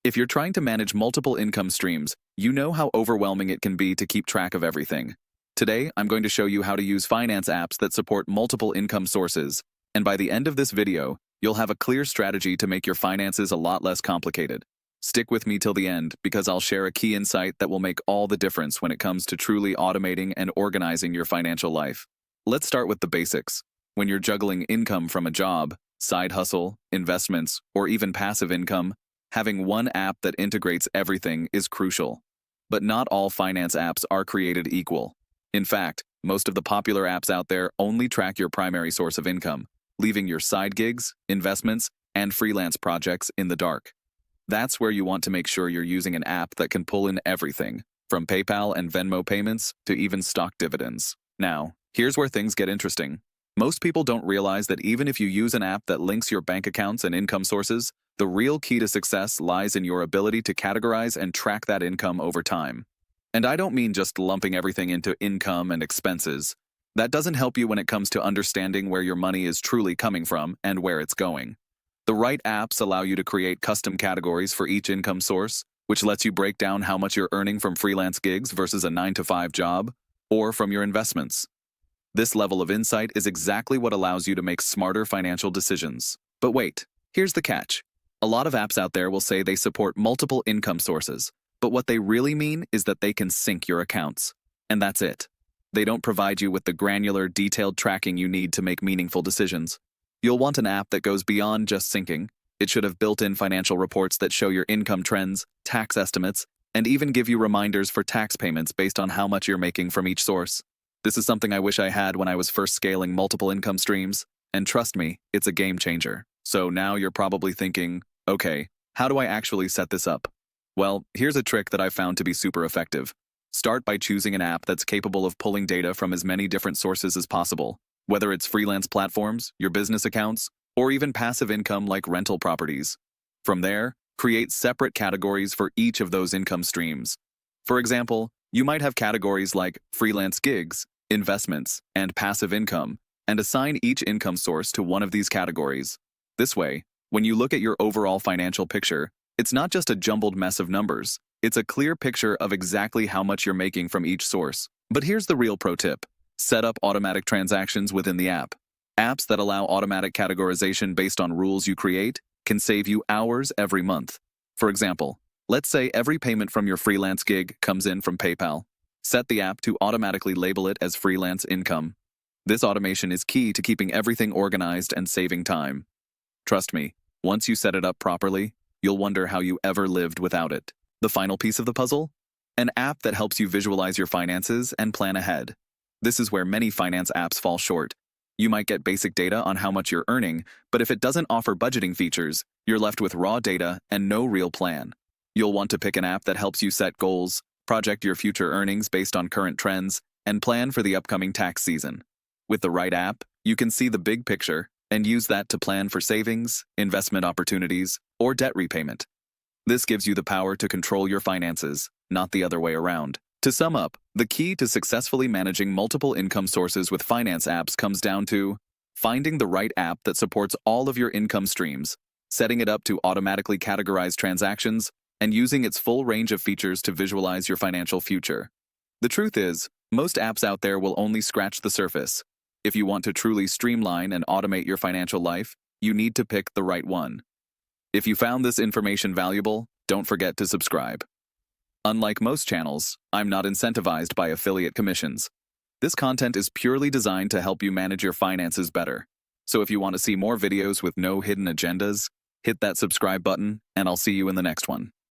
If you're trying to manage multiple income streams, you know how overwhelming it can be to keep track of everything. Today, I'm going to show you how to use finance apps that support multiple income sources, and by the end of this video, you'll have a clear strategy to make your finances a lot less complicated. Stick with me till the end because I'll share a key insight that will make all the difference when it comes to truly automating and organizing your financial life. Let's start with the basics. When you're juggling income from a job, side hustle, investments, or even passive income, having one app that integrates everything is crucial. But not all finance apps are created equal. In fact, most of the popular apps out there only track your primary source of income, leaving your side gigs, investments, and freelance projects in the dark. That's where you want to make sure you're using an app that can pull in everything, from PayPal and Venmo payments to even stock dividends. Now, here's where things get interesting. Most people don't realize that even if you use an app that links your bank accounts and income sources, the real key to success lies in your ability to categorize and track that income over time. And I don't mean just lumping everything into income and expenses. That doesn't help you when it comes to understanding where your money is truly coming from and where it's going. The right apps allow you to create custom categories for each income source, which lets you break down how much you're earning from freelance gigs versus a 9-to-5 job, or from your investments. This level of insight is exactly what allows you to make smarter financial decisions. But wait, here's the catch. A lot of apps out there will say they support multiple income sources, but what they really mean is that they can sync your accounts. And that's it. They don't provide you with the granular, detailed tracking you need to make meaningful decisions. You'll want an app that goes beyond just syncing. It should have built-in financial reports that show your income trends, tax estimates, and even give you reminders for tax payments based on how much you're making from each source. This is something I wish I had when I was first scaling multiple income streams, and trust me, it's a game changer. So now you're probably thinking, okay, how do I actually set this up? Well, here's a trick that I found to be super effective. Start by choosing an app that's capable of pulling data from as many different sources as possible, whether it's freelance platforms, your business accounts, or even passive income like rental properties. From there, create separate categories for each of those income streams. For example, you might have categories like freelance gigs, investments, and passive income, and assign each income source to one of these categories. This way, when you look at your overall financial picture, it's not just a jumbled mess of numbers. It's a clear picture of exactly how much you're making from each source. But here's the real pro tip. Set up automatic transactions within the app. Apps that allow automatic categorization based on rules you create can save you hours every month. For example, let's say every payment from your freelance gig comes in from PayPal. Set the app to automatically label it as freelance income. This automation is key to keeping everything organized and saving time. Trust me, once you set it up properly, you'll wonder how you ever lived without it. The final piece of the puzzle? An app that helps you visualize your finances and plan ahead. This is where many finance apps fall short. You might get basic data on how much you're earning, but if it doesn't offer budgeting features, you're left with raw data and no real plan. You'll want to pick an app that helps you set goals, project your future earnings based on current trends, and plan for the upcoming tax season. With the right app, you can see the big picture and use that to plan for savings, investment opportunities, or debt repayment. This gives you the power to control your finances, not the other way around. To sum up, the key to successfully managing multiple income sources with finance apps comes down to finding the right app that supports all of your income streams, setting it up to automatically categorize transactions, and using its full range of features to visualize your financial future. The truth is, most apps out there will only scratch the surface. If you want to truly streamline and automate your financial life, you need to pick the right one. If you found this information valuable, don't forget to subscribe. Unlike most channels, I'm not incentivized by affiliate commissions. This content is purely designed to help you manage your finances better. So if you want to see more videos with no hidden agendas, hit that subscribe button, and I'll see you in the next one.